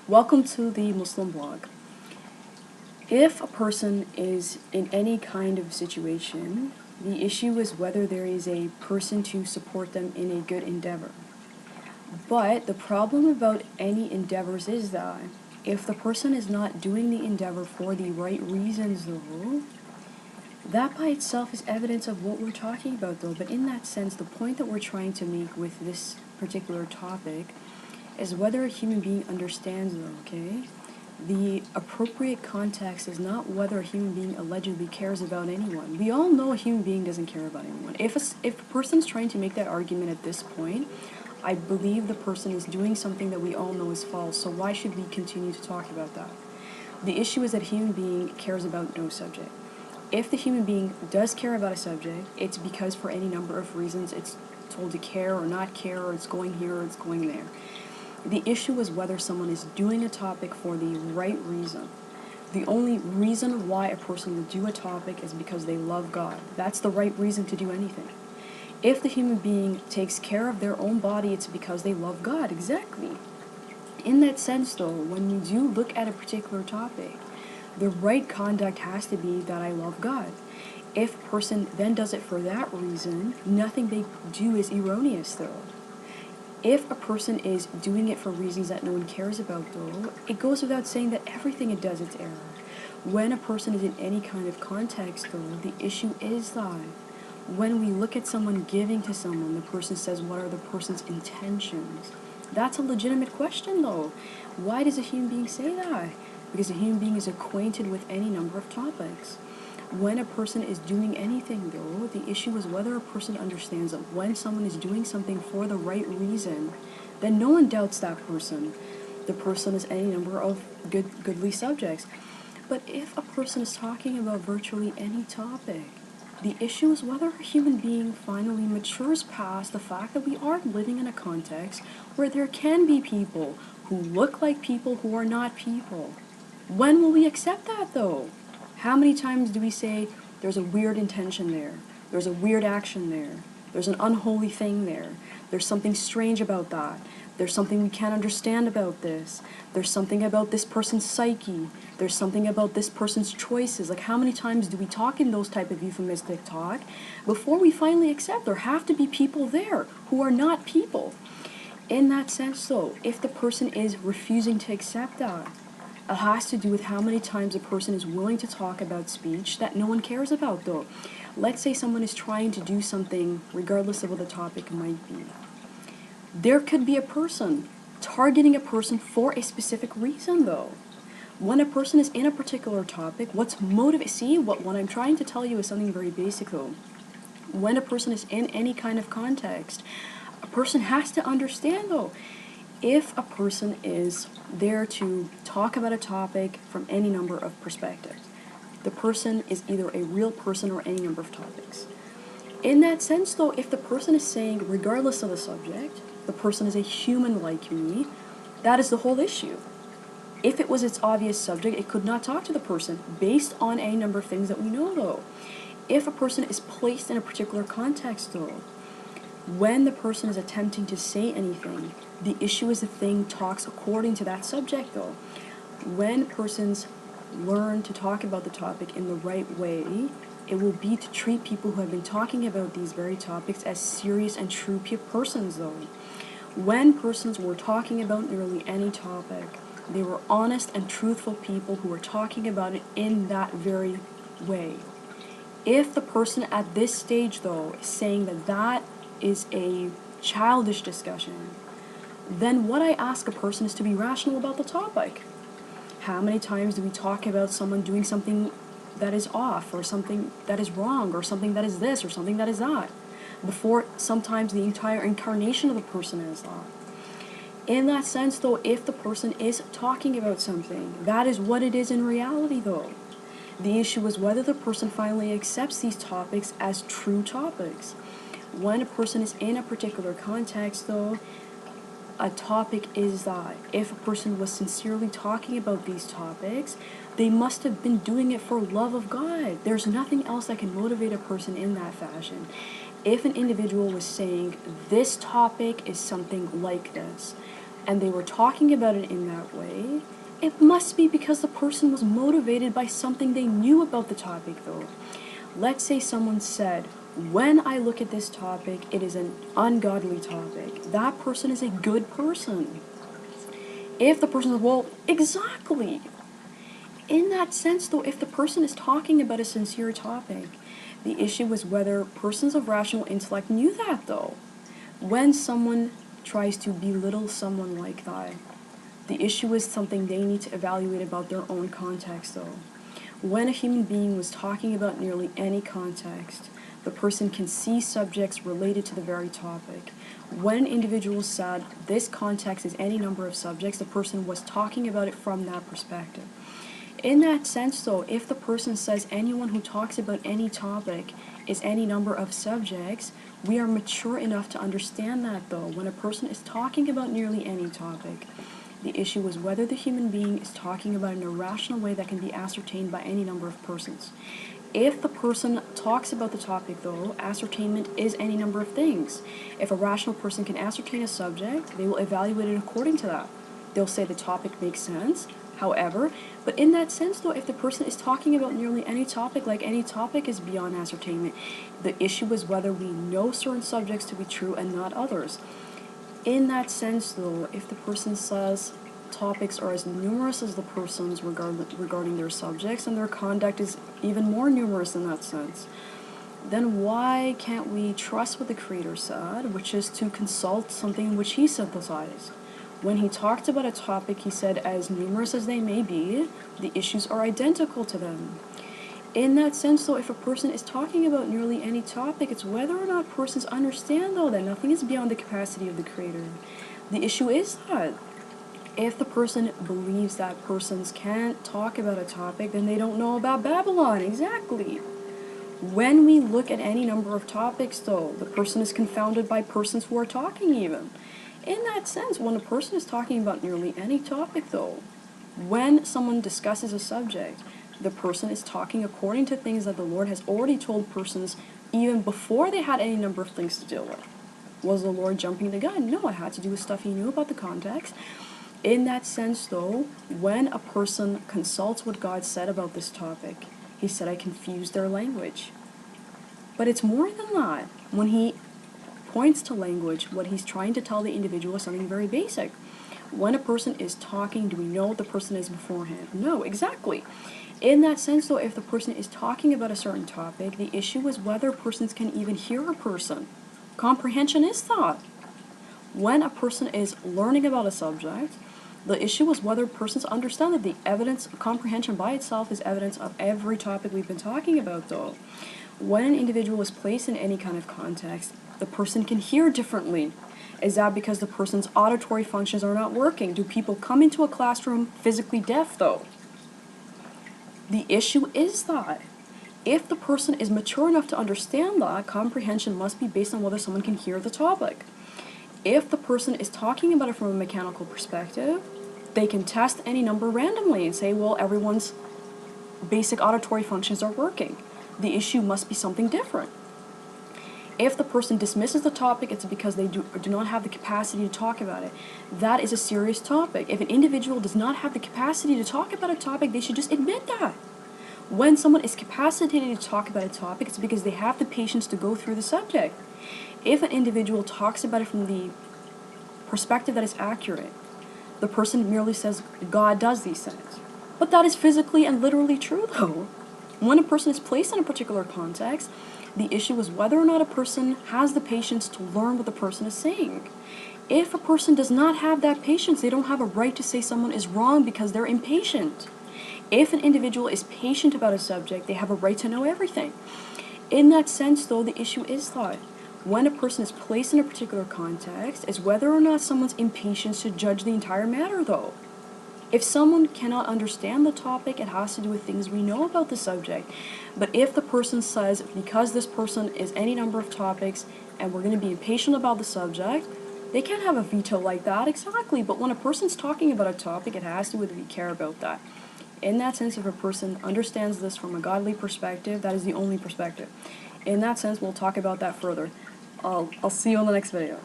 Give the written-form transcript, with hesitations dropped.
Welcome to the Muslim blog. If a person is in any kind of situation, the issue is whether there is a person to support them in a good endeavor. But the problem about any endeavors is that if the person is not doing the endeavor for the right reasons though, that by itself is evidence of what we're talking about though. But in that sense, the point that we're trying to make with this particular topic is whether a human being understands though, okay? The appropriate context is not whether a human being allegedly cares about anyone. We all know a human being doesn't care about anyone. If a person's trying to make that argument at this point, I believe the person is doing something that we all know is false, so why should we continue to talk about that? The issue is that a human being cares about no subject. If the human being does care about a subject, it's because for any number of reasons it's told to care or not care, or it's going here or it's going there. The issue is whether someone is doing a topic for the right reason. The only reason why a person would do a topic is because they love God. That's the right reason to do anything. If the human being takes care of their own body, it's because they love God. Exactly. In that sense, though, when you do look at a particular topic, the right conduct has to be that I love God. If a person then does it for that reason, nothing they do is erroneous, though. If a person is doing it for reasons that no one cares about, though, it goes without saying that everything it does is error. When a person is in any kind of context, though, the issue is that when we look at someone giving to someone, the person says, what are the person's intentions? That's a legitimate question, though. Why does a human being say that? Because a human being is acquainted with any number of topics. When a person is doing anything, though, the issue is whether a person understands that when someone is doing something for the right reason, then no one doubts that person. The person is any number of goodly subjects. But if a person is talking about virtually any topic, the issue is whether a human being finally matures past the fact that we are living in a context where there can be people who look like people who are not people. When will we accept that, though? How many times do we say, there's a weird intention there, there's a weird action there, there's an unholy thing there, there's something strange about that, there's something we can't understand about this, there's something about this person's psyche, there's something about this person's choices. Like, how many times do we talk in those type of euphemistic talk before we finally accept there have to be people there who are not people? In that sense, though, if the person is refusing to accept that, it has to do with how many times a person is willing to talk about speech that no one cares about, though. Let's say someone is trying to do something regardless of what the topic might be. There could be a person targeting a person for a specific reason, though. When a person is in a particular topic, what's motivating? See, what I'm trying to tell you is something very basic, though. When a person is in any kind of context, a person has to understand, though, if a person is there to talk about a topic from any number of perspectives, the person is either a real person or any number of topics. In that sense, though, if the person is saying, regardless of the subject, the person is a human like me, that is the whole issue. If it was its obvious subject, it could not talk to the person based on a number of things that we know, though. If a person is placed in a particular context, though, when the person is attempting to say anything, the issue is the thing talks according to that subject, though. When persons learn to talk about the topic in the right way, it will be to treat people who have been talking about these very topics as serious and true persons, though. When persons were talking about nearly any topic, they were honest and truthful people who were talking about it in that very way. If the person at this stage, though, is saying that that is a childish discussion, then what I ask a person is to be rational about the topic. How many times do we talk about someone doing something that is off, or something that is wrong, or something that is this, or something that is that, before sometimes the entire incarnation of the person is that? In that sense, though, if the person is talking about something, that is what it is in reality, though. The issue is whether the person finally accepts these topics as true topics. When a person is in a particular context, though, a topic is that if a person was sincerely talking about these topics, they must have been doing it for love of God. There's nothing else that can motivate a person in that fashion. If an individual was saying, this topic is something like this, and they were talking about it in that way, it must be because the person was motivated by something they knew about the topic, though. Let's say someone said, when I look at this topic, it is an ungodly topic. That person is a good person. If the person says, well, exactly. In that sense, though, if the person is talking about a sincere topic, the issue is whether persons of rational intellect knew that, though. When someone tries to belittle someone like that, the issue is something they need to evaluate about their own context, though. When a human being was talking about nearly any context, the person can see subjects related to the very topic. When an individual said, this context is any number of subjects, the person was talking about it from that perspective. In that sense, though, if the person says anyone who talks about any topic is any number of subjects, we are mature enough to understand that, though. When a person is talking about nearly any topic, the issue is whether the human being is talking about it in a rational way that can be ascertained by any number of persons. If the person talks about the topic, though, ascertainment is any number of things. If a rational person can ascertain a subject, they will evaluate it according to that. They'll say the topic makes sense. However, but in that sense, though, if the person is talking about nearly any topic, like any topic is beyond ascertainment, the issue is whether we know certain subjects to be true and not others. In that sense, though, if the person says topics are as numerous as the persons regarding their subjects and their conduct is even more numerous in that sense, then why can't we trust what the Creator said, which is to consult something which He synthesized? When He talked about a topic, He said, as numerous as they may be, the issues are identical to them. In that sense, though, if a person is talking about nearly any topic, it's whether or not persons understand, though, that nothing is beyond the capacity of the Creator. The issue is that if the person believes that persons can't talk about a topic, then they don't know about Babylon. Exactly. When we look at any number of topics, though, the person is confounded by persons who are talking even. In that sense, when a person is talking about nearly any topic, though, when someone discusses a subject, the person is talking according to things that the Lord has already told persons even before they had any number of things to deal with. Was the Lord jumping the gun? No, it had to do with stuff He knew about the context. In that sense, though, when a person consults what God said about this topic, He said, I confused their language. But it's more than that. When He points to language, what He's trying to tell the individual is something very basic. When a person is talking, do we know what the person is beforehand? No, exactly. In that sense, though, if the person is talking about a certain topic, the issue is whether persons can even hear a person. Comprehension is thought. When a person is learning about a subject, the issue is whether persons understand that the evidence, comprehension by itself is evidence of every topic we've been talking about, though. When an individual is placed in any kind of context, the person can hear differently. Is that because the person's auditory functions are not working? Do people come into a classroom physically deaf, though? The issue is that if the person is mature enough to understand that, comprehension must be based on whether someone can hear the topic. If the person is talking about it from a mechanical perspective, they can test any number randomly and say, well, everyone's basic auditory functions are working. The issue must be something different. If the person dismisses the topic, it's because they do not have the capacity to talk about it. That is a serious topic. If an individual does not have the capacity to talk about a topic, they should just admit that. When someone is capacitated to talk about a topic, it's because they have the patience to go through the subject. If an individual talks about it from the perspective that is accurate, the person merely says, God does these things. But that is physically and literally true, though. When a person is placed in a particular context, the issue is whether or not a person has the patience to learn what the person is saying. If a person does not have that patience, they don't have a right to say someone is wrong because they're impatient. If an individual is patient about a subject, they have a right to know everything. In that sense, though, the issue is that when a person is placed in a particular context, is whether or not someone's impatience should judge the entire matter, though. If someone cannot understand the topic, it has to do with things we know about the subject. But if the person says, because this person is any number of topics, and we're going to be impatient about the subject, they can't have a veto like that, exactly. But when a person's talking about a topic, it has to do with if we care about that. In that sense, if a person understands this from a godly perspective, that is the only perspective. In that sense, we'll talk about that further. I'll see you on the next video.